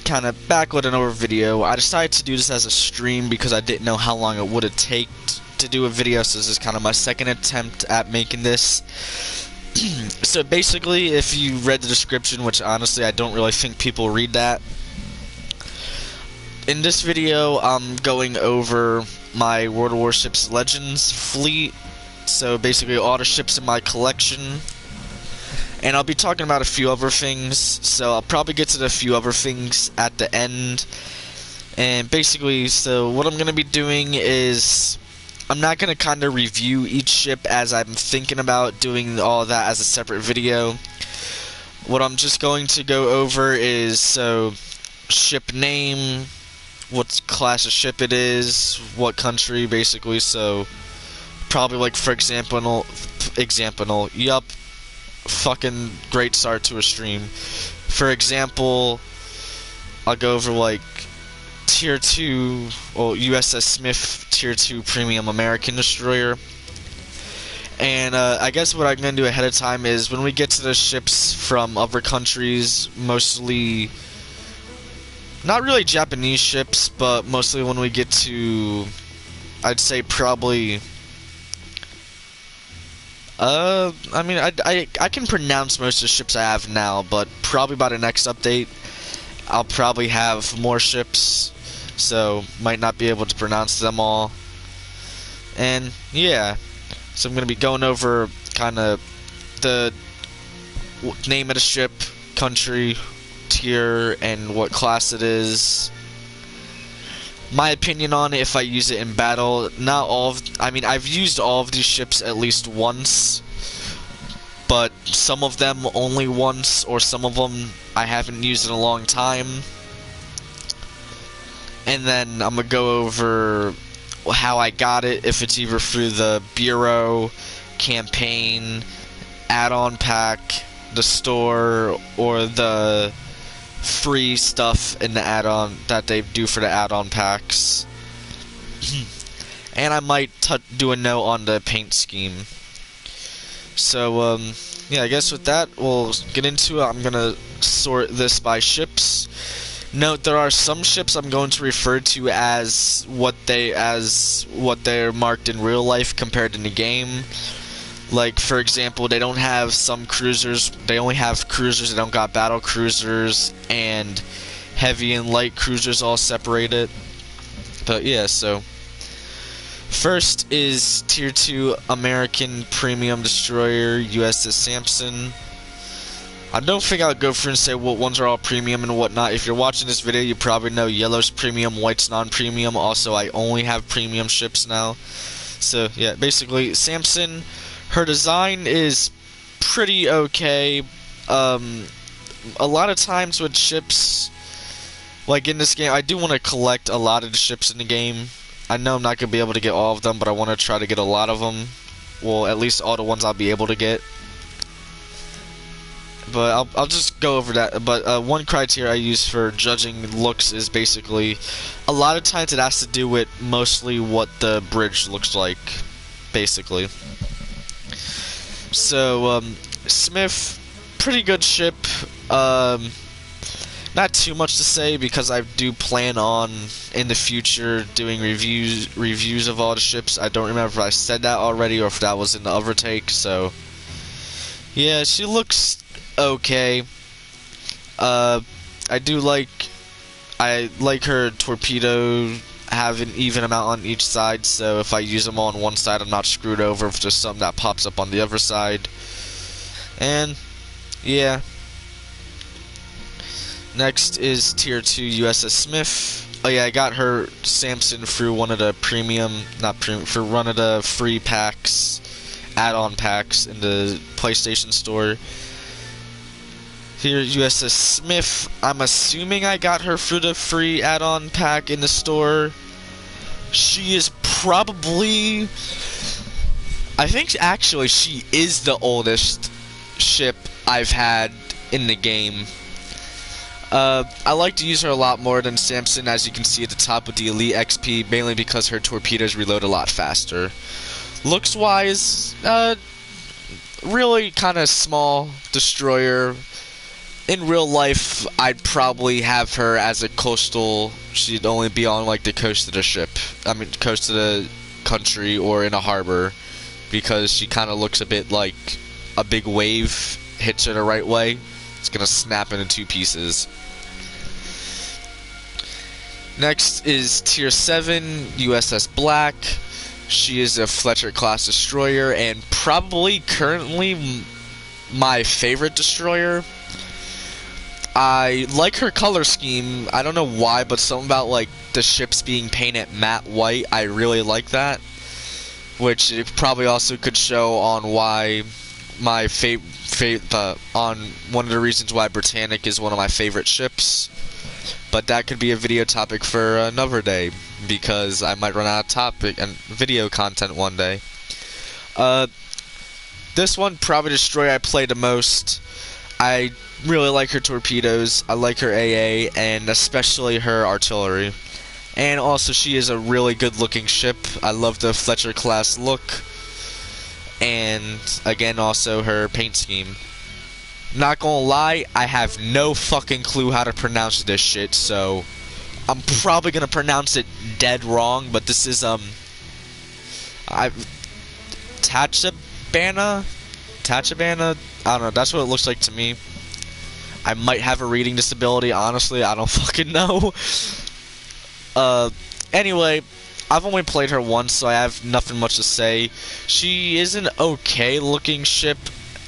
kind of back with another video. I decided to do this as a stream because I didn't know how long it would have taken to do a video, so this is kind of my second attempt at making this. So basically, if you read the description, which honestly I don't really think people read that, in this video I'm going over my World of Warships Legends fleet, so basically all the ships in my collection. And I'll be talking about a few other things, so I'll probably get to the few other things at the end. And basically, so what I'm going to be doing is, I'm not going to kind of review each ship as I'm thinking about doing all that as a separate video. What I'm just going to go over is, so, ship name, what class of ship it is, what country, basically, so, probably like, for example, yup. Fucking great start to a stream. For example, I'll go over like Tier 2, well, USS Smith Tier 2 Premium American Destroyer. And I guess what I'm going to do ahead of time is when we get to the ships from other countries, mostly, not really Japanese ships, but mostly when we get to, I'd say probably, I mean, I can pronounce most of the ships I have now, but probably by the next update, I'll probably have more ships, so might not be able to pronounce them all. And yeah, so I'm going to be going over kind of the name of the ship, country, tier, and what class it is. My opinion on it if I use it in battle. Not all of, I mean, I've used all of these ships at least once, but some of them only once, or some of them I haven't used in a long time. And then I'm gonna go over how I got it, if it's either through the Bureau, campaign, add-on pack, the store, or the free stuff in the add-on that they do for the add-on packs. And I might do a note on the paint scheme. So yeah, I guess with that we'll get into it. I'm gonna sort this by ships. Note, there are some ships I'm going to refer to as what they're marked in real life compared to the game. Like, for example, they don't have some cruisers, they only have cruisers, they don't got battle cruisers, and heavy and light cruisers all separated. But yeah, so first is Tier 2 American Premium Destroyer, USS Sampson. I don't think I'll go through and say what ones are all premium and whatnot. If you're watching this video, you probably know yellow's premium, white's non-premium. Also, I only have premium ships now. So yeah, basically, Sampson, her design is pretty okay. A lot of times with ships, like in this game, I do want to collect a lot of the ships in the game. I know I'm not going to be able to get all of them, but I want to try to get a lot of them. Well, at least all the ones I'll be able to get. But I'll just go over that. But one criteria I use for judging looks is basically, a lot of times it has to do with mostly what the bridge looks like, basically. So, Smith, pretty good ship. Not too much to say because I do plan on, in the future, doing reviews of all the ships. I don't remember if I said that already or if that was in the other take, so yeah, she looks okay. I like her torpedo have an even amount on each side, so if I use them all on one side, I'm not screwed over if there's something that pops up on the other side. And yeah, next is Tier 2 USS Smith. Oh yeah, I got her Sampson through one of the for one of the free packs, add-on packs in the PlayStation Store. Here, USS Smith, I'm assuming I got her through the free add-on pack in the store. She is probably, I think actually she is the oldest ship I've had in the game. I like to use her a lot more than Sampson, as you can see at the top with the Elite XP, mainly because her torpedoes reload a lot faster. Looks-wise, really kind of small destroyer. in real life, I'd probably have her as a coastal. She'd only be on like the coast of the ship. I mean, coast of the country or in a harbor, because she kind of looks a bit like a big wave hits her the right way. It's gonna snap into two pieces. Next is Tier 7 USS Black. She is a Fletcher class destroyer and probably currently my favorite destroyer. I like her color scheme. I don't know why, but something about like the ships being painted matte white, I really like that. Which it probably also could show on why my on one of the reasons why Britannic is one of my favorite ships. But that could be a video topic for another day, because I might run out of topic and video content one day. This one, probably destroyer I play the most. I really like her torpedoes, I like her AA, and especially her artillery. And also, she is a really good looking ship. I love the Fletcher class look. And again, also her paint scheme. Not gonna lie, I have no fucking clue how to pronounce this shit, so I'm probably gonna pronounce it dead wrong, but this is Tachibana? I don't know, that's what it looks like to me. I might have a reading disability, honestly, I don't fucking know. Anyway, I've only played her once, so I have nothing much to say. She is an okay looking ship.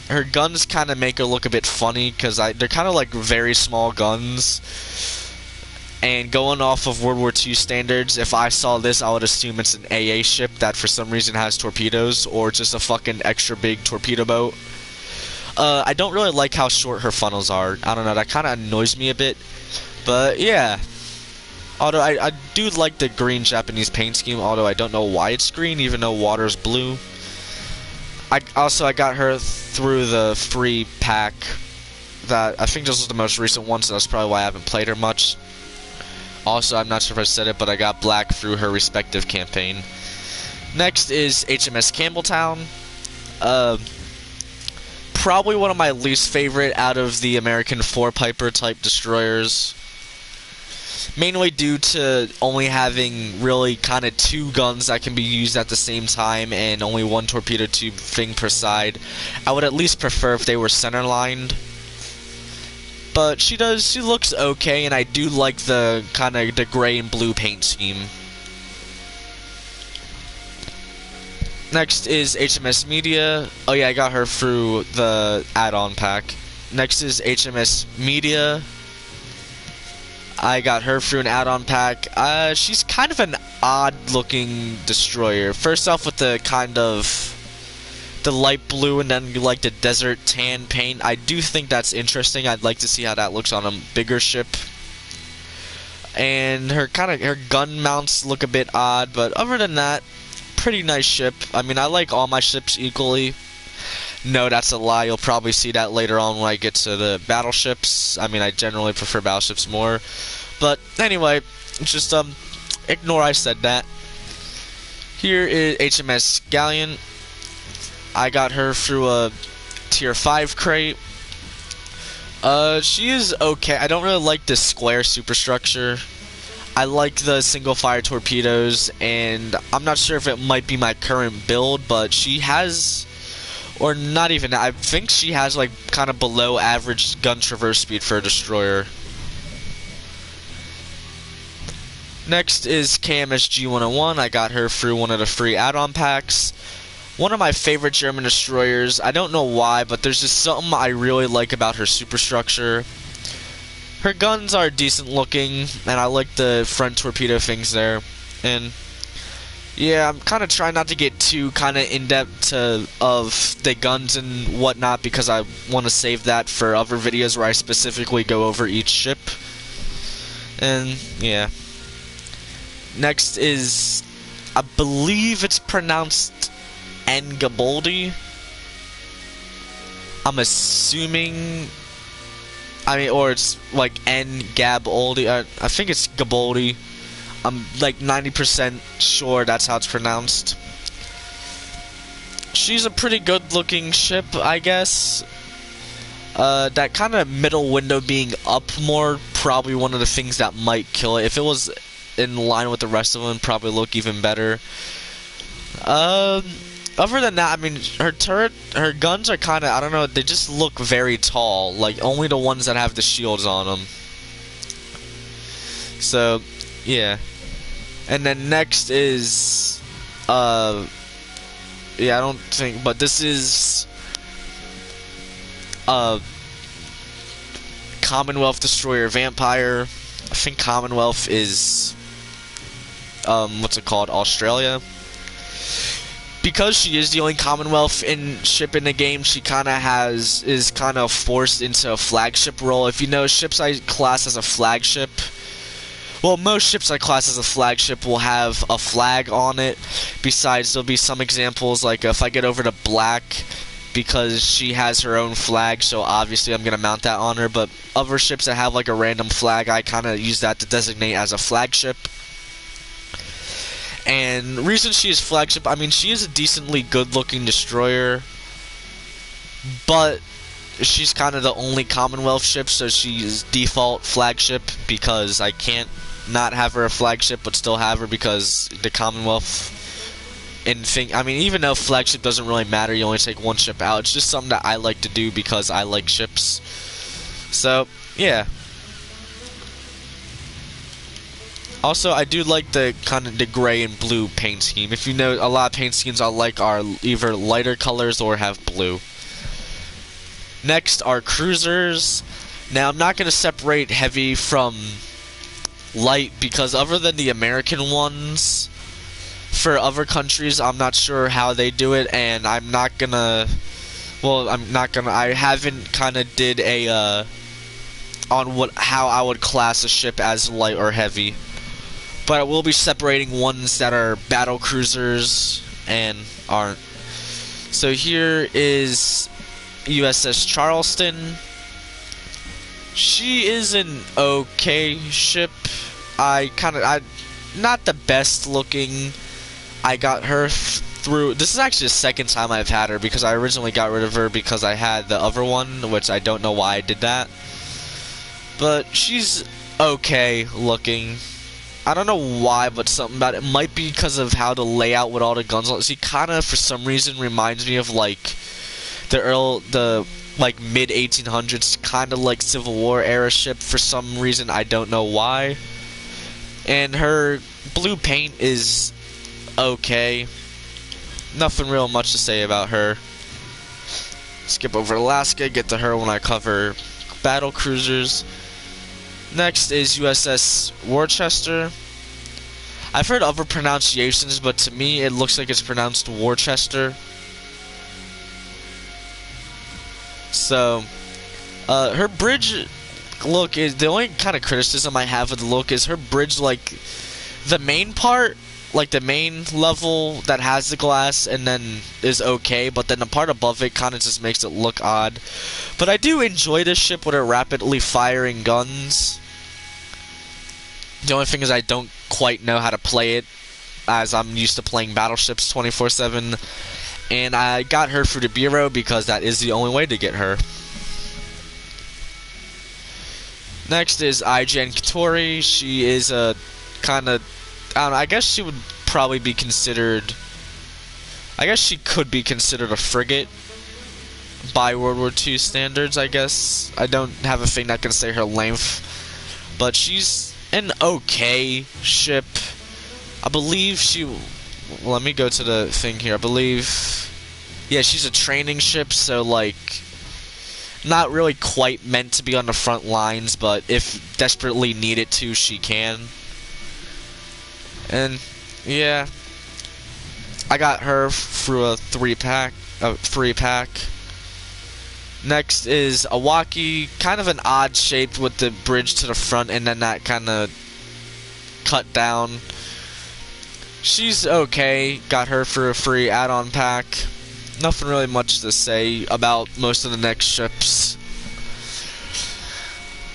Her guns kind of make her look a bit funny, because they're kind of like very small guns. And going off of World War II standards, if I saw this, I would assume it's an AA ship that for some reason has torpedoes, or just a fucking extra big torpedo boat. I don't really like how short her funnels are. I don't know, that kind of annoys me a bit. But yeah. Although I do like the green Japanese paint scheme, although I don't know why it's green, even though water's blue. I got her through the free pack. That I think this was the most recent one, so that's probably why I haven't played her much. Also, I'm not sure if I said it, but I got Black through her respective campaign. Next is HMS Campbelltown. Probably one of my least favorite out of the American four-piper type destroyers. Mainly due to only having really kind of two guns that can be used at the same time and only one torpedo tube thing per side. I would at least prefer if they were center-lined. But she looks okay, and I do like the kind of the gray and blue paint scheme. Next is HMS Media. Oh yeah, I got her through the add-on pack. Next is HMS Media. I got her through an add-on pack. She's kind of an odd-looking destroyer. First off with the kind of the light blue and then like the desert tan paint. I do think that's interesting. I'd like to see how that looks on a bigger ship. And her gun mounts look a bit odd, but other than that, pretty nice ship. I mean, I like all my ships equally. No, that's a lie. You'll probably see that later on when I get to the battleships. I mean, I generally prefer battleships more. But anyway, just ignore I said that. Here is HMS Galleon. I got her through a Tier 5 crate. She is okay. I don't really like the square superstructure. I like the single fire torpedoes, and I'm not sure if it might be my current build, but she has... Or not even, I think she has like kind of below average gun traverse speed for a destroyer. Next is KMS G101. I got her through one of the free add-on packs. One of my favorite German destroyers. I don't know why, but there's just something I really like about her superstructure. Her guns are decent looking, and I like the front torpedo things there. And yeah, I'm kind of trying not to get too kind of in-depth of the guns and whatnot, because I want to save that for other videos where I specifically go over each ship. And yeah. Next is, I believe it's pronounced Ngaboldi. I'm assuming, or it's like Ngaboldi. I think it's Gaboldi. I'm like 90% sure that's how it's pronounced. She's a pretty good looking ship, I guess. That kind of middle window being up more, probably one of the things that might kill it. If it was in line with the rest of them, probably look even better. Other than that, I mean, her turret, her guns are kind of, I don't know, they just look very tall. Like, only the ones that have the shields on them. So, yeah. And then next is, yeah, I don't think, but this is, Commonwealth Destroyer Vampire. I think Commonwealth is, what's it called, Australia. Because she is the only Commonwealth ship in the game, she is kind of forced into a flagship role. If you know, ships I class as a flagship, well, most ships I class as a flagship will have a flag on it. Besides, there'll be some examples, like if I get over to Black, because she has her own flag, so obviously I'm going to mount that on her. But other ships that have like a random flag, I kind of use that to designate as a flagship. And reason she is flagship, I mean, she is a decently good-looking destroyer, but she's kind of the only Commonwealth ship, so she's default flagship, because I can't not have her a flagship but still have her, because the Commonwealth I mean, even though flagship doesn't really matter, you only take one ship out, it's just something that I like to do because I like ships. So, yeah. Also, I do like the kind of the gray and blue paint scheme. If you know, a lot of paint schemes I like are either lighter colors or have blue. Next are cruisers. Now, I'm not going to separate heavy from light, because other than the American ones, for other countries, I'm not sure how they do it, and I'm not gonna, I haven't kind of did a, on how I would class a ship as light or heavy. But I will be separating ones that are battle cruisers and aren't. So here is USS Charleston. She is an okay ship. Not the best looking. I got her through, this is actually the second time I've had her, because I originally got rid of her because I had the other one, which I don't know why I did that. But she's okay looking. I don't know why, but something about it might be because of how the layout with all the guns on. She kind of, for some reason, reminds me of like the mid 1800s, kind of like Civil War era ship. For some reason, I don't know why. And her blue paint is okay. Nothing real much to say about her. Skip over Alaska, get to her when I cover battle cruisers. Next is USS Worcester. I've heard other pronunciations, but to me it looks like it's pronounced Worcester. So, her bridge look is, the only kind of criticism I have of the look is her bridge, like, the main part, like the main level that has the glass and then is okay, but then the part above it kind of just makes it look odd. But I do enjoy this ship with her rapidly firing guns. The only thing is I don't quite know how to play it, as I'm used to playing battleships 24/7, and I got her through the Bureau because that is the only way to get her. Next is IGN Katori. She is a kind of, I don't know, I guess she would probably be considered, I guess she could be considered a frigate by World War II standards, I guess. I don't have a thing that can say her length, but she's an okay ship. I believe let me go to the thing here. I believe, yeah, she's a training ship, so like, not really quite meant to be on the front lines, but if desperately needed to, she can. And yeah, I got her through a three pack. Next is Awaki, kind of an odd shape with the bridge to the front and then that kind of cut down. She's okay, got her for a free add-on pack. Nothing really much to say about most of the next ships.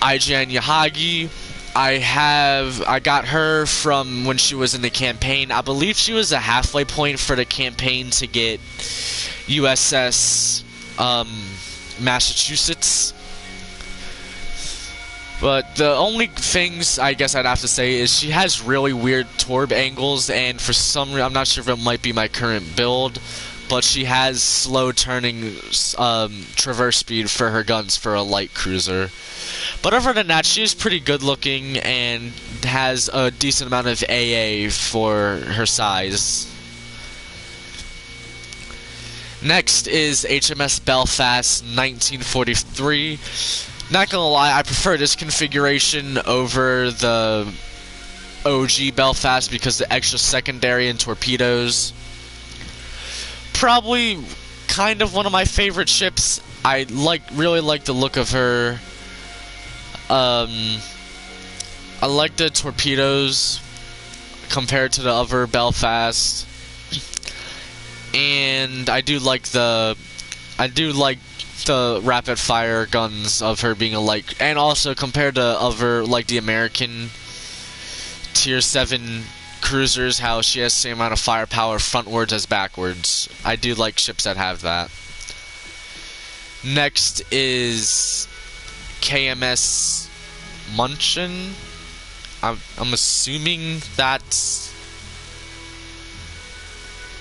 IGN Yahagi, I got her from when she was in the campaign. I believe she was a halfway point for the campaign to get USS Massachusetts. But the only things I guess I'd have to say is she has really weird torb angles, and for some reason, I'm not sure if it might be my current build, but she has slow turning traverse speed for her guns for a light cruiser. But other than that, she is pretty good looking and has a decent amount of AA for her size. Next is HMS Belfast 1943. Not gonna lie, I prefer this configuration over the OG Belfast because the extra secondary and torpedoes. Probably kind of one of my favorite ships. I really like the look of her. I like the torpedoes compared to the other Belfast. And I do like the rapid fire guns of her being a light, and also compared to other like the American tier 7 cruisers, how she has the same amount of firepower frontwards as backwards. I do like ships that have that. Next is KMS Munchen. I'm assuming that's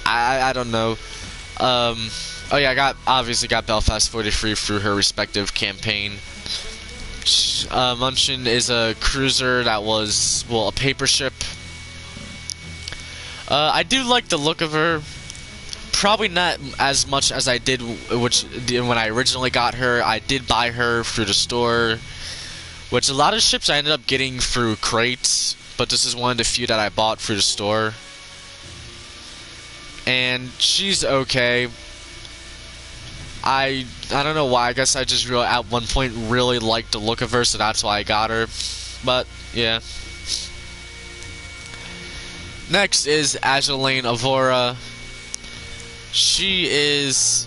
I don't know. Oh yeah, I obviously got Belfast 43 through her respective campaign. Munchen is a cruiser that was, well, a paper ship. I do like the look of her. Probably not as much as I did when I originally got her. I did buy her through the store, which a lot of ships I ended up getting through crates, but this is one of the few that I bought through the store. And she's okay. I don't know why. I guess I just really at one point really liked the look of her, so that's why I got her. But yeah. Next is Agilane Avora. She is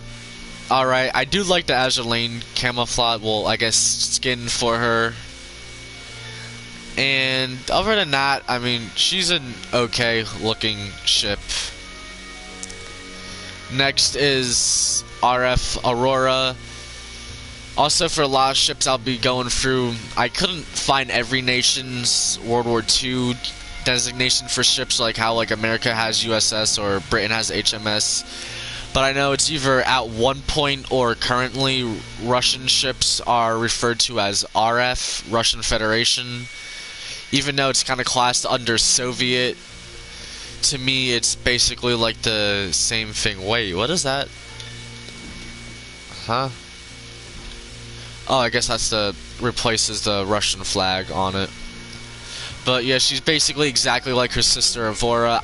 alright. I do like the Agilane camouflage, well, I guess skin for her. And other than that, I mean, she's an okay looking ship. Next is RF Aurora. Also, for a lot of ships I'll be going through, I couldn't find every nation's World War II designation for ships, like how like America has USS or Britain has HMS. But I know it's either at one point or currently Russian ships are referred to as RF, Russian Federation. Even though it's kind of classed under Soviet, to me it's basically like the same thing. Wait, what is that? Huh? Oh, I guess that's replaces the Russian flag on it. But yeah, she's basically exactly like her sister Avora.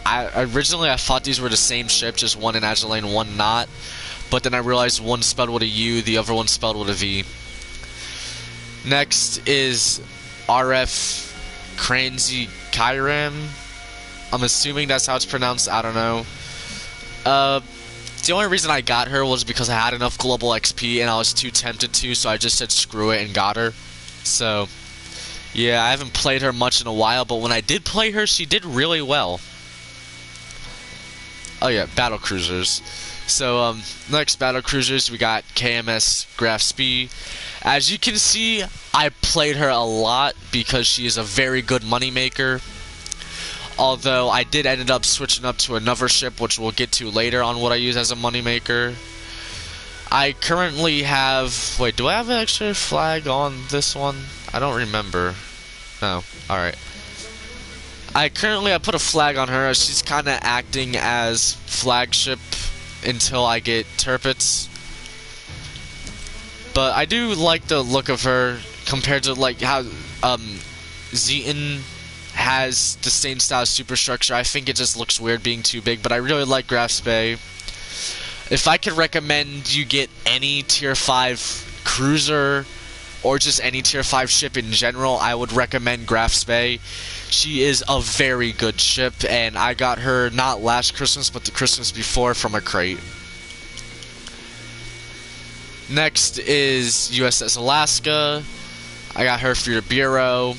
Originally I thought these were the same ship, just one in Agilane, one not. But then I realized one spelled with a U, the other one spelled with a V. Next is RF Kranzy Kairam. I'm assuming that's how it's pronounced, I don't know. The only reason I got her was because I had enough global XP and I was too tempted to, so I just said screw it and got her. So, yeah, I haven't played her much in a while, but when I did play her, she did really well. Oh yeah, battle cruisers. So, next battle cruisers, we got KMS Graf Spee. As you can see, I played her a lot because she is a very good moneymaker. Although I did end up switching up to another ship, which we'll get to later on what I use as a moneymaker. I currently have... Wait, do I have an extra flag on this one? I don't remember. No. Alright. I put a flag on her as she's kind of acting as flagship until I get Tirpitz. But I do like the look of her compared to like how Zeton has the same style superstructure. I think it just looks weird being too big, but I really like Graf Spee. If I could recommend you get any tier 5 cruiser or just any tier 5 ship in general, I would recommend Graf Spee. She is a very good ship, and I got her not last Christmas, but the Christmas before from a crate. Next is USS Alaska. I got her through the Bureau.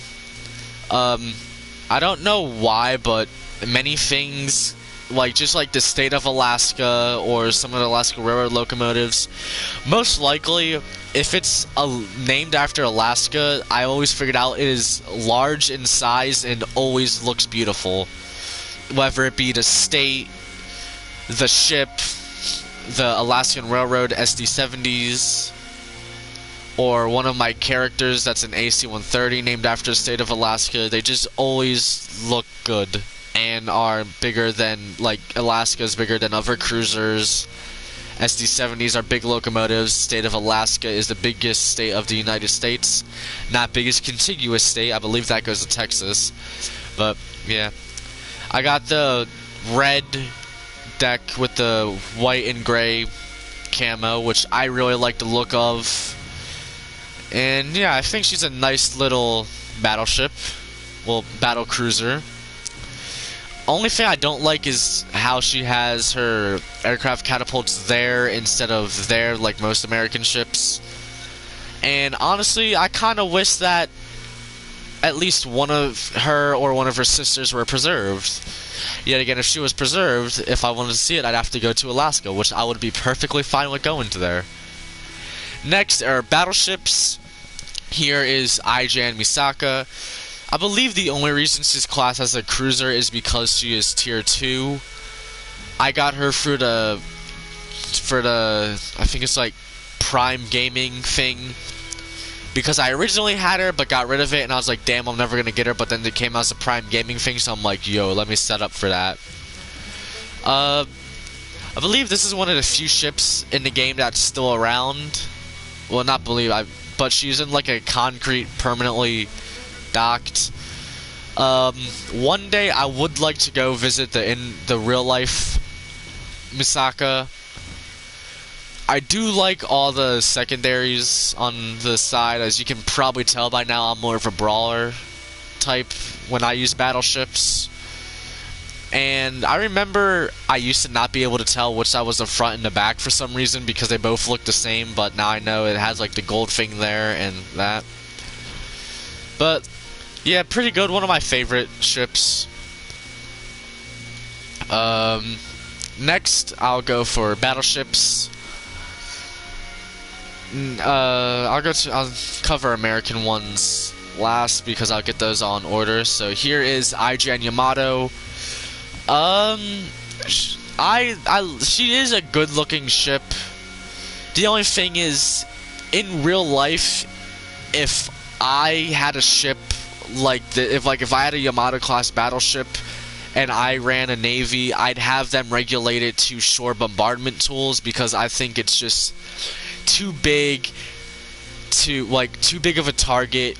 I don't know why, but many things like just like the state of Alaska or some of the Alaska Railroad locomotives. Most likely, if it's named after Alaska, I always figured out it is large in size and always looks beautiful. Whether it be the state, the ship, the Alaskan Railroad SD-70s, or one of my characters that's an AC-130 named after the state of Alaska, they just always look good and are bigger than, like, Alaska's bigger than other cruisers. SD-70s are big locomotives. State of Alaska is the biggest state of the United States. Not biggest contiguous state. I believe that goes to Texas. But, yeah. I got the red deck with the white and gray camo, which I really like the look of. And yeah, I think she's a nice little battleship. Well, battle cruiser. Only thing I don't like is how she has her aircraft catapults there instead of there, like most American ships. And honestly, I kind of wish that at least one of her or one of her sisters were preserved. Yet again, if she was preserved, if I wanted to see it, I'd have to go to Alaska, which I would be perfectly fine with going to there. Next are battleships. Here is Aijan Misaka. I believe the only reason she's classed as a cruiser is because she is tier 2. I got her for the I think it's like Prime Gaming thing, because I originally had her but got rid of it, and I was like, damn, I'm never gonna get her, but then it came out as a Prime Gaming thing, so I'm like, yo, let me set up for that. I believe this is one of the few ships in the game that's still around. Well, not believe, but she's in like a concrete permanently docked. One day I would like to go visit the real life Misaka. I do like all the secondaries on the side. As you can probably tell by now, I'm more of a brawler type when I use battleships. And I remember I used to not be able to tell which side was the front and the back for some reason, because they both look the same, but now I know it has like the gold thing there and that. But yeah, pretty good. One of my favorite ships. Next, I'll go for battleships. I'll cover American ones last because I'll get those all in order. So here is Aijan Yamato. She is a good-looking ship. The only thing is, in real life, if I had a ship like if I had a Yamato class battleship and I ran a navy, I'd have them regulate it to shore bombardment tools, because I think it's just too big of a target.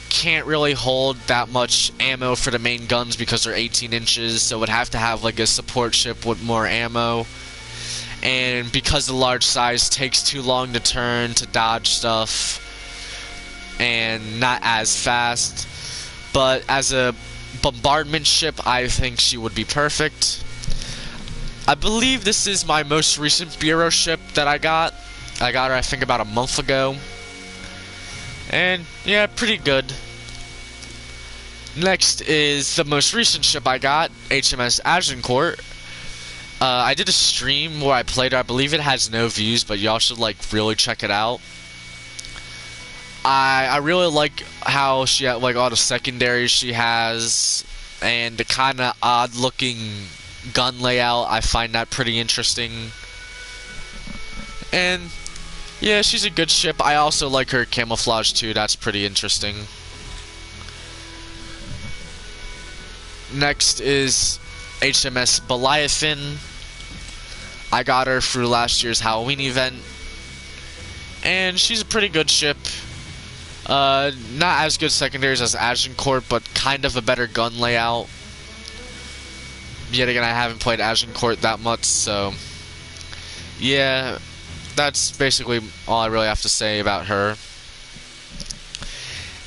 Can't really hold that much ammo for the main guns because they're 18 inches, so it would have to have like a support ship with more ammo. And because the large size takes too long to turn, to dodge stuff, and not as fast. But as a bombardment ship, I think she would be perfect. I believe this is my most recent Bureau ship that I got. I got her, I think, about a month ago. And yeah, pretty good. Next is the most recent ship I got, HMS Agincourt. I did a stream where I played her. I believe it has no views, but y'all should like really check it out. I really like how she had like all the secondaries she has, and the kind of odd looking gun layout. I find that pretty interesting. And yeah, she's a good ship. I also like her camouflage too. That's pretty interesting. Next is HMS Beliathan. I got her through last year's Halloween event, and she's a pretty good ship. Not as good secondaries as Agincourt, but kind of a better gun layout. Yet again, I haven't played Agincourt that much, so yeah, that's basically all I really have to say about her.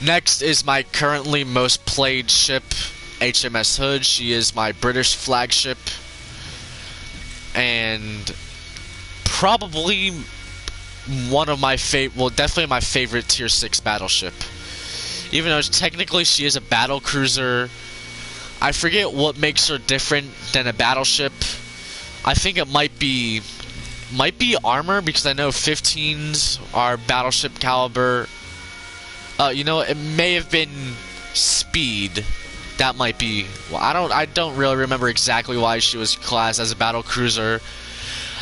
Next is my currently most played ship, HMS Hood. She is my British flagship, and probably one of my definitely my favorite tier 6 battleship. Even though technically she is a battle cruiser, I forget what makes her different than a battleship. I think it might be armor, because I know 15s are battleship caliber. You know, it may have been speed. That might be. Well, I don't really remember exactly why she was classed as a battle cruiser.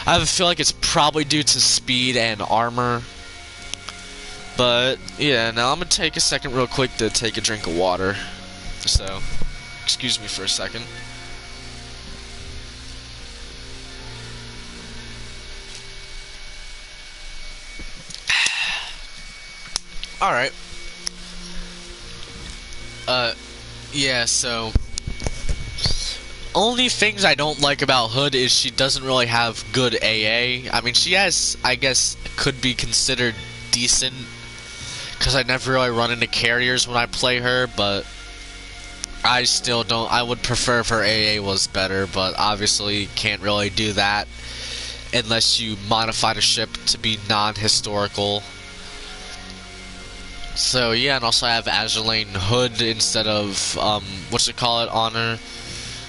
I feel like it's probably due to speed and armor. But yeah, now I'm gonna take a second real quick to take a drink of water. So, excuse me for a second. Alright. Yeah, so only things I don't like about Hood is she doesn't really have good AA. I mean, she has, I guess, could be considered decent, because I never really run into carriers when I play her, but I still don't. I would prefer if her AA was better, but obviously can't really do that unless you modify the ship to be non-historical. So yeah, and also I have Azurlane Hood instead of Honor.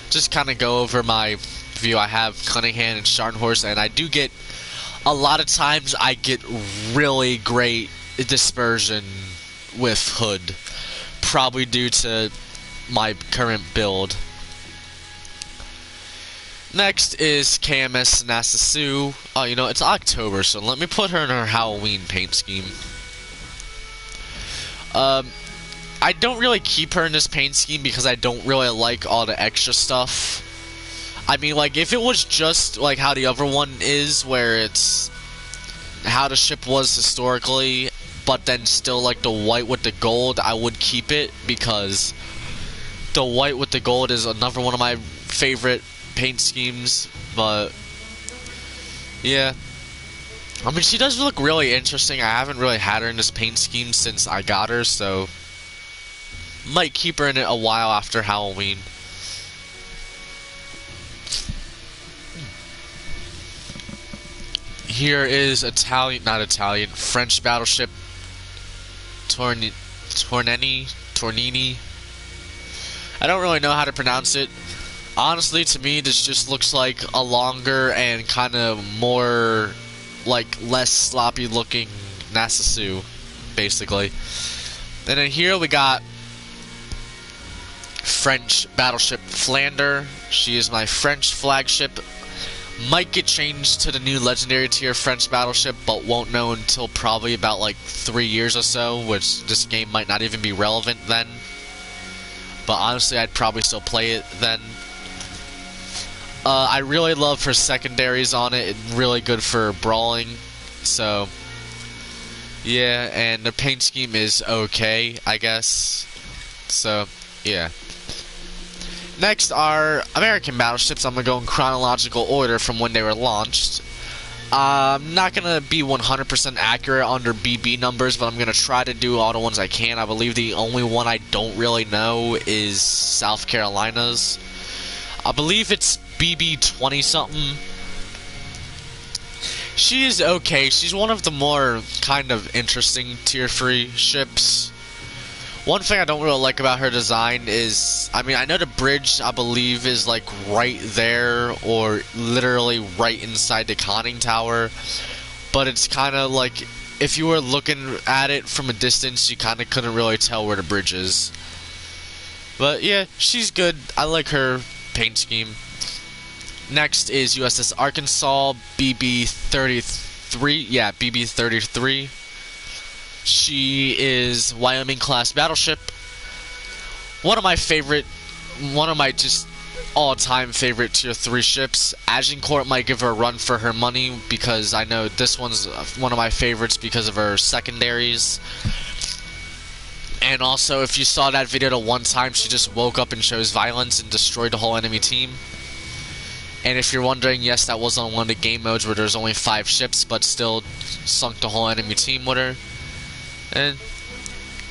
Just kind of go over my view. I have Cunningham and Scharnhorst, and I do get a lot of times I get really great dispersion with Hood, probably due to my current build. Next is KMS Nasasu. Oh, you know, it's October, so let me put her in her Halloween paint scheme. I don't really keep her in this paint scheme because I don't really like all the extra stuff. I mean, like, if it was just like how the other one is, where it's how the ship was historically, but then still like the white with the gold, I would keep it, because the white with the gold is another one of my favorite paint schemes. But yeah, I mean, she does look really interesting. I haven't really had her in this paint scheme since I got her, so might keep her in it a while after Halloween. Here is French battleship Tornini. I don't really know how to pronounce it. Honestly, to me, this just looks like a longer and kind of more, like, less sloppy looking Nasasu, basically. And then here we got French battleship Flander. She is my French flagship. Might get changed to the new legendary tier French battleship, but won't know until probably about like 3 years or so, which this game might not even be relevant then. But honestly, I'd probably still play it then. I really love her secondaries on it. It's really good for brawling. So yeah, and the paint scheme is okay, I guess. So yeah. Next are American battleships. I'm going to go in chronological order from when they were launched. I'm not going to be 100% accurate under BB numbers, but I'm going to try to do all the ones I can. I believe the only one I don't really know is South Carolina's. I believe it's BB 20-something. She is okay. She's one of the more kind of interesting tier 3 ships. One thing I don't really like about her design is, I mean, I know the bridge, I believe, is like right there, or literally right inside the conning tower, but it's kind of like, if you were looking at it from a distance, you kind of couldn't really tell where the bridge is. But yeah, she's good. I like her paint scheme. Next is USS Arkansas, BB-33. Yeah, BB-33. She is Wyoming class battleship. One of my just all-time favorite tier 3 ships. Agincourt might give her a run for her money, because I know this one's one of my favorites because of her secondaries. And also, if you saw that video the one time she just woke up and chose violence and destroyed the whole enemy team. And if you're wondering, yes, that was on one of the game modes where there's only 5 ships, but still sunk the whole enemy team with her. And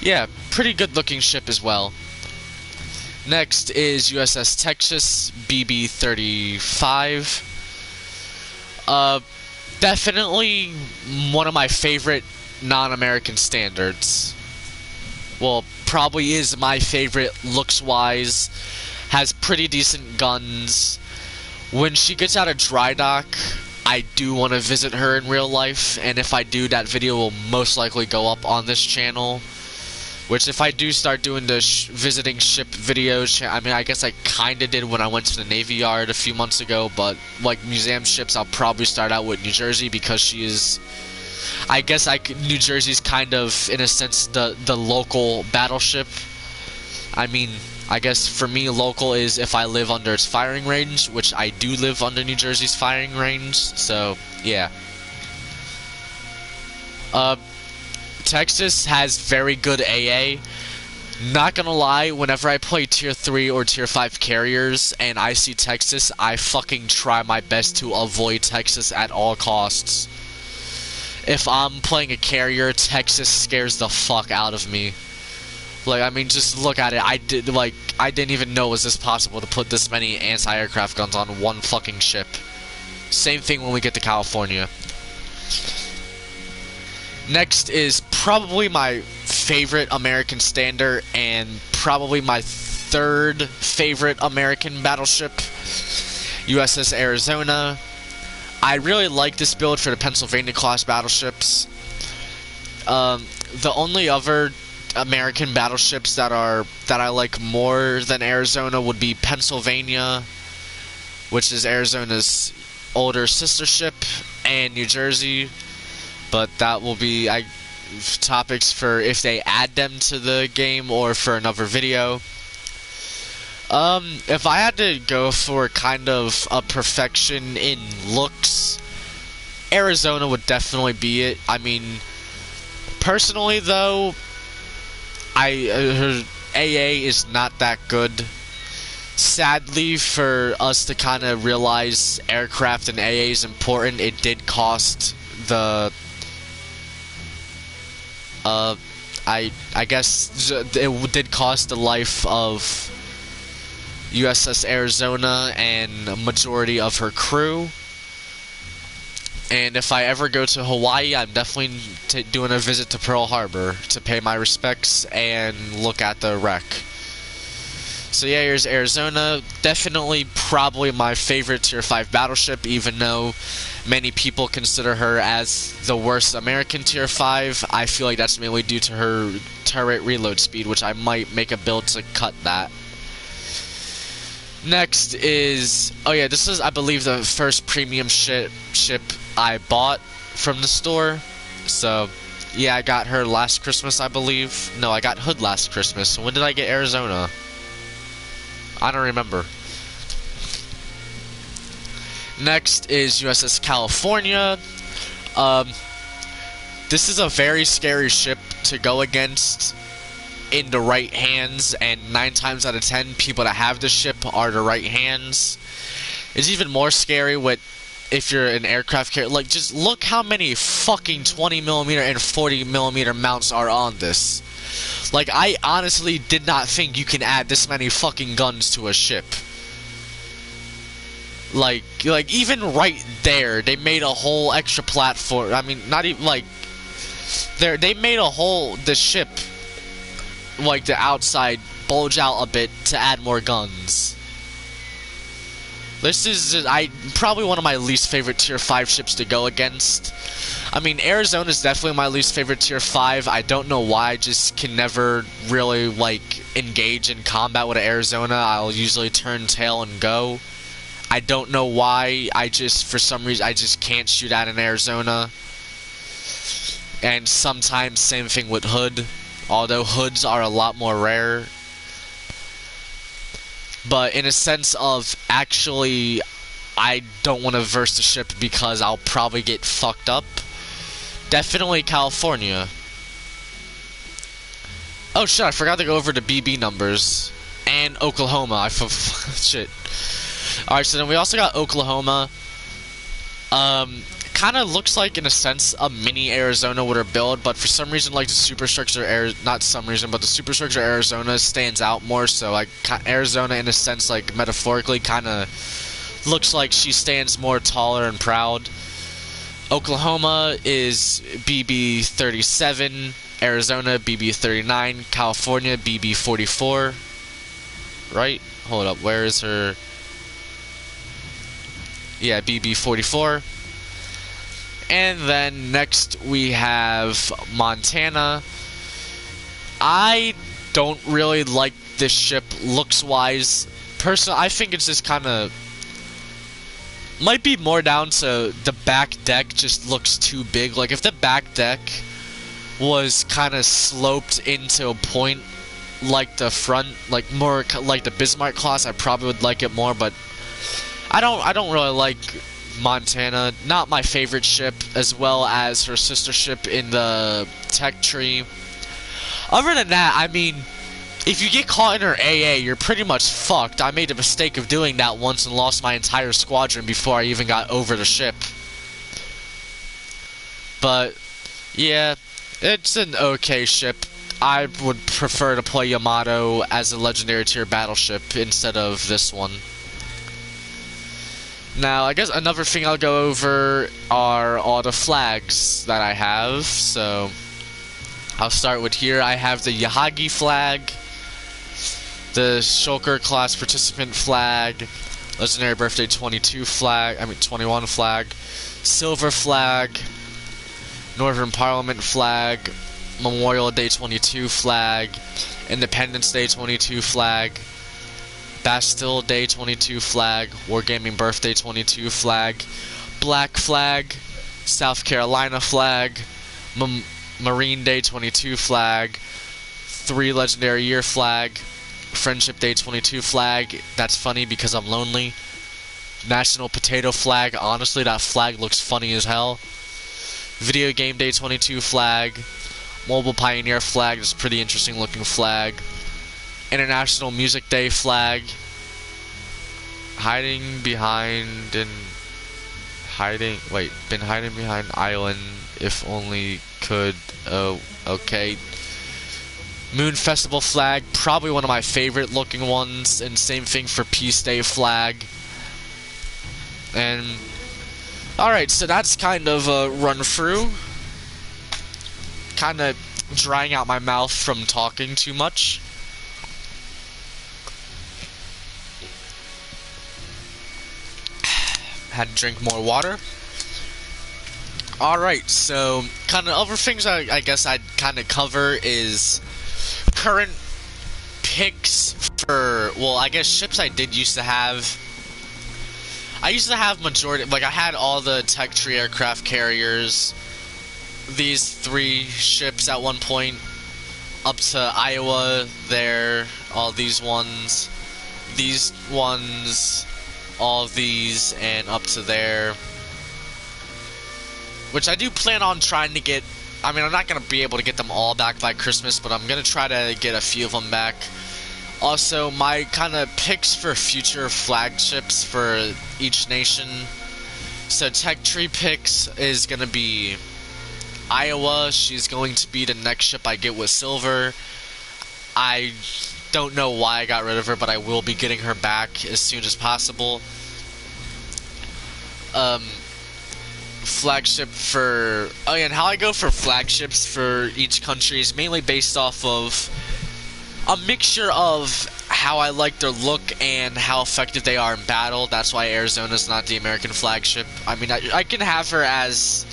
yeah, pretty good looking ship as well. Next is USS Texas, BB-35. Definitely one of my favorite non-American standards. Well, probably is my favorite looks-wise. has pretty decent guns. When she gets out of dry dock, I do want to visit her in real life, and if I do, that video will most likely go up on this channel. Which, if I do start doing the visiting ship videos, I mean, I guess I kinda did when I went to the Navy Yard a few months ago, but, like, museum ships, I'll probably start out with New Jersey, because she is, I guess New Jersey's kind of, in a sense, the local battleship. I mean, I guess for me, local is if I live under its firing range, which I do live under New Jersey's firing range, so, yeah. Texas has very good AA. Not gonna lie, whenever I play tier 3 or tier 5 carriers and I see Texas, I fucking try my best to avoid Texas at all costs. If I'm playing a carrier, Texas scares the fuck out of me. Like, I mean, just look at it. I didn't even know it was this possible to put this many anti-aircraft guns on one fucking ship. Same thing when we get to California. Next is probably my favorite American standard and probably my third favorite American battleship, USS Arizona. I really like this build for the Pennsylvania class battleships. The only other American battleships that I like more than Arizona would be Pennsylvania, which is Arizona's older sister ship, and New Jersey. But that will be topics for if they add them to the game or for another video. If I had to go for kind of a perfection in looks, Arizona would definitely be it. I mean, personally though, her AA is not that good. Sadly, for us to kind of realize aircraft and AA is important, it did cost the I guess it did cost the life of USS Arizona and a majority of her crew. And if I ever go to Hawaii, I'm definitely doing a visit to Pearl Harbor to pay my respects and look at the wreck. So yeah, here's Arizona. Definitely probably my favorite tier 5 battleship, even though many people consider her as the worst American tier 5. I feel like that's mainly due to her turret reload speed, which I might make a build to cut that. Next is, oh yeah, this is, I believe, the first premium ship I bought from the store. So yeah, I got her last Christmas, I believe. No, I got Hood last Christmas. When did I get Arizona? I don't remember. Next is USS California. This is a very scary ship to go against in the right hands, and 9 times out of 10 people that have this ship are the right hands. It's even more scary with if you're an aircraft carrier. Like, just look how many fucking 20mm and 40mm mounts are on this. Like, I honestly did not think you can add this many fucking guns to a ship. Like even right there, they made a whole extra platform. I mean, not even, like, they made the ship, like, the outside bulge out a bit to add more guns. This is, probably one of my least favorite tier 5 ships to go against. I mean, Arizona is definitely my least favorite tier 5. I don't know why, I just can never really, like, engage in combat with an Arizona. I'll usually turn tail and go. I don't know why, for some reason, I just can't shoot at an Arizona. And sometimes, same thing with Hood. Although Hoods are a lot more rare. But in a sense of, actually, I don't want to verse the ship because I'll probably get fucked up. Definitely California. Oh shit, I forgot to go over the BB numbers. And Oklahoma, shit. Alright, so then we also got Oklahoma. Kind of looks like, in a sense, a mini Arizona with her build, but for some reason, like, the superstructure, not some reason, but the superstructure Arizona stands out more, so, like, Arizona, in a sense, like, metaphorically, kind of looks like she stands more taller and proud. Oklahoma is BB 37, Arizona BB 39, California BB 44. right? Hold up, where is her? Yeah, BB-44. And then next we have Montana. I don't really like this ship looks-wise. Personally, I think it's just kind of... might be more down to the back deck just looks too big. Like, if the back deck was kind of sloped into a point like the front, like more like the Bismarck class, I probably would like it more, but I don't really like Montana. Not my favorite ship, as well as her sister ship in the tech tree. Other than that, I mean, if you get caught in her AA, you're pretty much fucked. I made the mistake of doing that once and lost my entire squadron before I even got over the ship. But, yeah, it's an okay ship. I would prefer to play Yamato as a legendary tier battleship instead of this one. Now, I guess another thing I'll go over are all the flags that I have. So, I'll start with here. I have the Yahagi flag, the Shulker class participant flag, Legendary Birthday 22 flag, 21 flag, Silver flag, Northern Parliament flag, Memorial Day 22 flag, Independence Day 22 flag, Bastille Day 22 flag, Wargaming Birthday 22 flag, Black flag, South Carolina flag, Marine Day 22 flag, 3 Legendary Year flag, Friendship Day 22 flag. That's funny because I'm lonely. National Potato flag. Honestly, that flag looks funny as hell. Video Game Day 22 flag. Mobile Pioneer flag. That's a pretty interesting looking flag. International Music Day flag. Been hiding behind island. If only could. Oh, okay. Moon Festival flag, probably one of my favorite looking ones, and same thing for Peace Day flag. And alright, so that's kind of a run through. Kind of drying out my mouth from talking too much. Had to drink more water. Alright, so kind of other things I guess I'd kind of cover is current picks for, well, I guess ships I did used to have. I used to have majority, like I had all the tech tree aircraft carriers, these 3 ships at one point, up to Iowa there, all these ones, all of these, and up to there. Which I do plan on trying to get. I mean, I'm not going to be able to get them all back by Christmas, but I'm going to try to get a few of them back. Also, my kind of picks for future flagships for each nation. So, Tech Tree picks is going to be Iowa. She's going to be the next ship I get with Silver. I don't know why I got rid of her, but I will be getting her back as soon as possible. Flagship for... Oh yeah, and how I go for flagships for each country is mainly based off of a mixture of how I like their look and how effective they are in battle. That's why Arizona's not the American flagship. I mean, I can have her as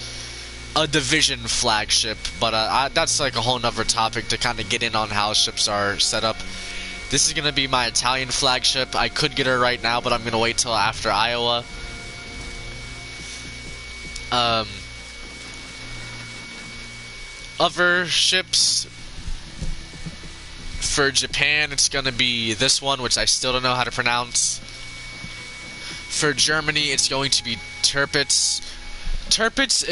a division flagship, but that's like a whole nother topic to kind of get in on how ships are set up. This is going to be my Italian flagship. I could get her right now, but I'm going to wait till after Iowa. Other ships for Japan, it's gonna be this one, which I still don't know how to pronounce. For Germany, it's going to be Tirpitz. Tirpitz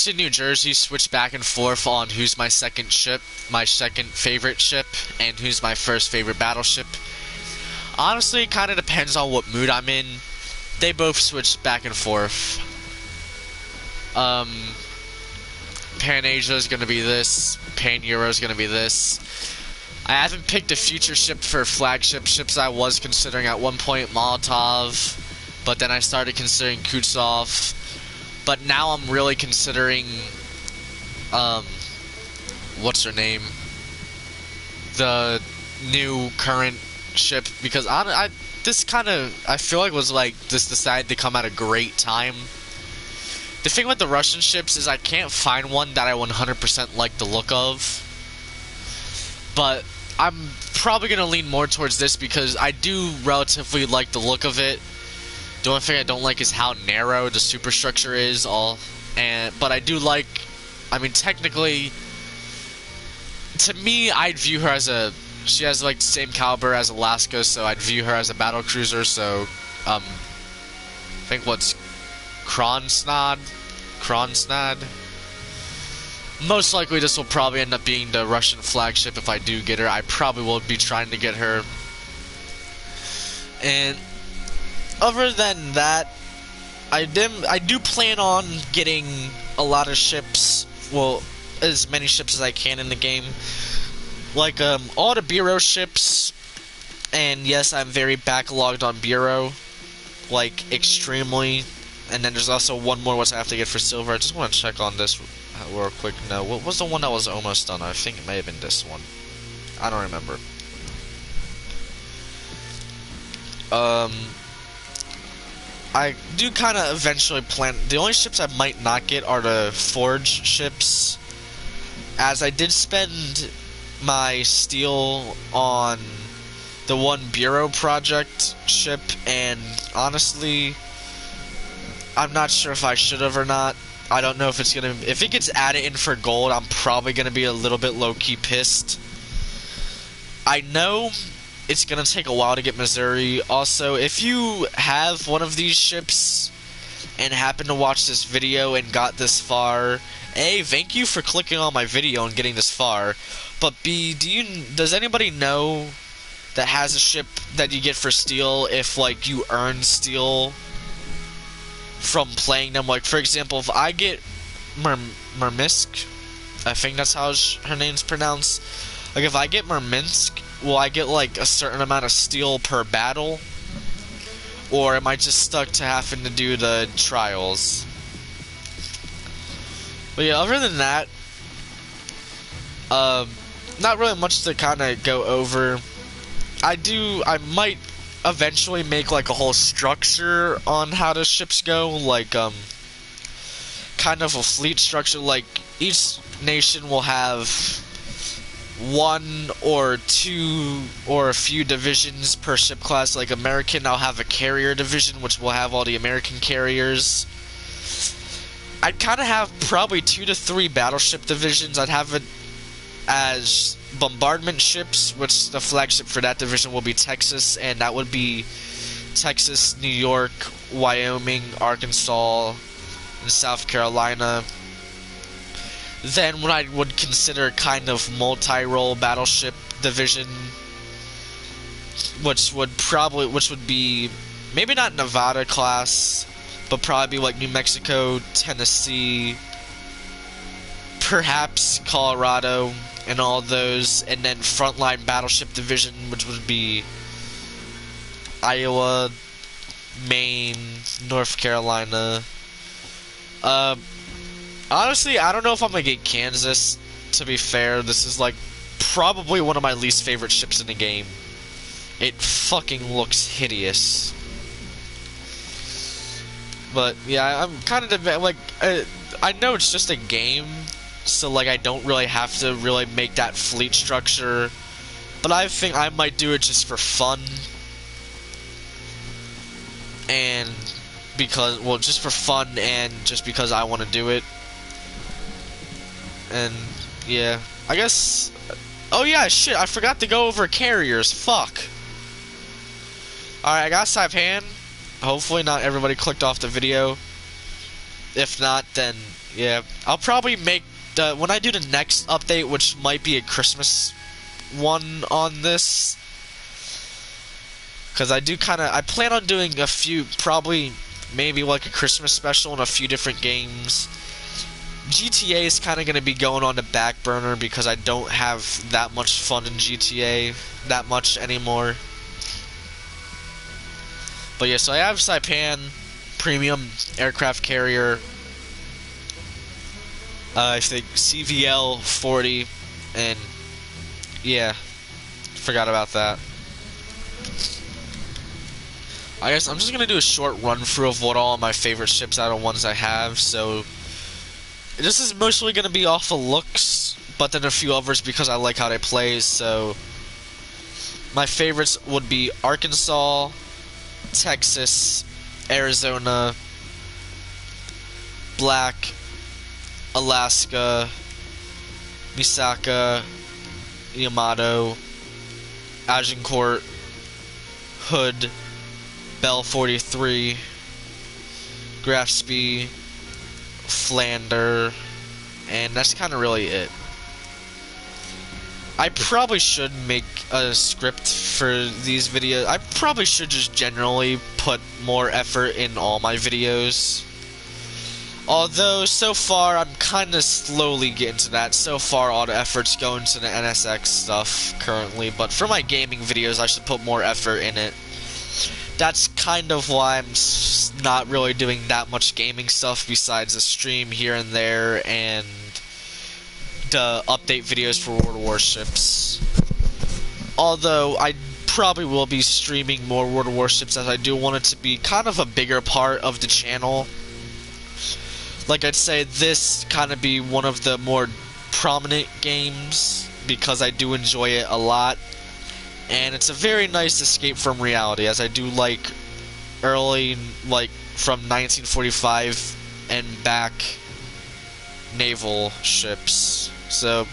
in New Jersey switch back and forth on who's my second ship, my second favorite ship, and who's my first favorite battleship. Honestly, it kind of depends on what mood I'm in. They both switch back and forth. Pan-Asia is going to be this. Pan-Euro is going to be this. I haven't picked a future ship for flagship ships. I was considering at one point Molotov, but then I started considering Kutsov. But now I'm really considering, what's her name? The new current ship because I feel like was like this decided to come at a great time. The thing with the Russian ships is I can't find one that I 100% like the look of. But I'm probably going to lean more towards this because I do relatively like the look of it. The only thing I don't like is how narrow the superstructure is. But I do like, I mean, technically, to me, I'd view her as she has like the same caliber as Alaska, so I'd view her as a battle cruiser. So, I think what's Kronstadt. Most likely this will probably end up being the Russian flagship if I do get her. I probably will be trying to get her. And other than that, I do plan on getting a lot of ships. Well, as many ships as I can in the game. Like all the Bureau ships. And yes, I'm very backlogged on Bureau. Like, extremely. And then there's also one more which I have to get for silver. I just want to check on this real quick. No, what was the one that was almost done? I think it may have been this one. I don't remember. I do kind of eventually plan. The only ships I might not get are the Forge ships, as I did spend my steel on the one Bureau project ship, and honestly, I'm not sure if I should have or not. I don't know if it's gonna. If it gets added in for gold, I'm probably gonna be a little bit low-key pissed. I know it's gonna take a while to get Missouri. Also, if you have one of these ships and happen to watch this video and got this far, A, thank you for clicking on my video and getting this far. But B, does anybody know that has a ship that you get for steel if like you earn steel from playing them? Like, for example, if I get Murmansk, I think that's how her name's pronounced. Like, if I get Murmansk, will I get like a certain amount of steel per battle, or am I just stuck to having to do the trials? But yeah, other than that, not really much to kind of go over. I might eventually make like a whole structure on how the ships go, like kind of a fleet structure. Like, each nation will have one or two or a few divisions per ship class. Like American, I'll have a carrier division which will have all the American carriers. I'd kind of have probably 2 to 3 battleship divisions. I'd have it as bombardment ships, which the flagship for that division will be Texas, and that would be Texas, New York, Wyoming, Arkansas, and South Carolina. Then what I would consider kind of multi-role battleship division, which would be maybe not Nevada class, but probably be like New Mexico, Tennessee, perhaps Colorado, and all those, and then frontline battleship division, which would be Iowa, Maine, North Carolina. Honestly, I don't know if I'm gonna get Kansas, to be fair. This is like probably one of my least favorite ships in the game. It fucking looks hideous. But yeah, I'm kind of like, I know it's just a game, so like I don't really have to really make that fleet structure, but I think I might do it just for fun, and because, well, just for fun and just because I want to do it. And yeah, I guess, oh yeah, shit, I forgot to go over carriers. Fuck. Alright, I got Saipan. Hopefully not everybody clicked off the video. If not, then yeah, I'll probably make when I do the next update, which might be a Christmas one on this, because I plan on doing a few, probably maybe like a Christmas special and a few different games. GTA is kind of going to be going on the back burner because I don't have that much fun in GTA that much anymore. But yeah, so I have Saipan, premium aircraft carrier, I think CVL 40, and yeah, forgot about that. I guess I'm just gonna do a short run through of what all my favorite ships out of ones I have. So this is mostly gonna be off of looks, but then a few others because I like how they play. So my favorites would be Arkansas, Texas, Arizona, Black, Alaska, Misaka, Yamato, Agincourt, Hood, Bell 43, Grafspee, Flander, and that's kind of really it. I probably should make a script for these videos. I probably should just generally put more effort in all my videos. Although, so far, I'm kind of slowly getting to that. So far, all the effort's going to the NSX stuff currently. But for my gaming videos, I should put more effort in it. That's kind of why I'm not really doing that much gaming stuff besides a stream here and there and the update videos for World of Warships. Although, I probably will be streaming more World of Warships as I do want it to be kind of a bigger part of the channel. Like I'd say, this kind of be one of the more prominent games because I do enjoy it a lot, and it's a very nice escape from reality, as I do like early, like from 1945 and back naval ships. So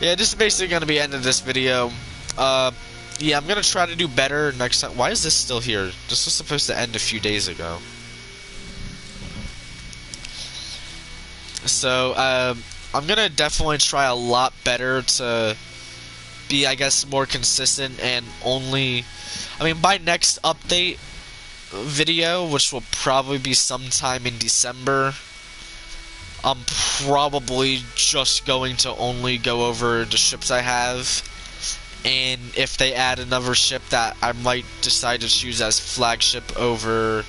yeah, this is basically going to be the end of this video. Yeah, I'm going to try to do better next time. Why is this still here? This was supposed to end a few days ago. So, I'm gonna definitely try a lot better to be, I guess, more consistent and only... I mean, by next update video, which will probably be sometime in December, I'm probably just going to only go over the ships I have, and if they add another ship that I might decide to choose as flagship over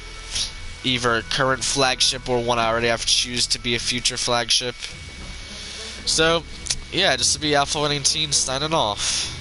either a current flagship or one I already have to choose to be a future flagship. So, yeah, this will be Alpha 118 signing off.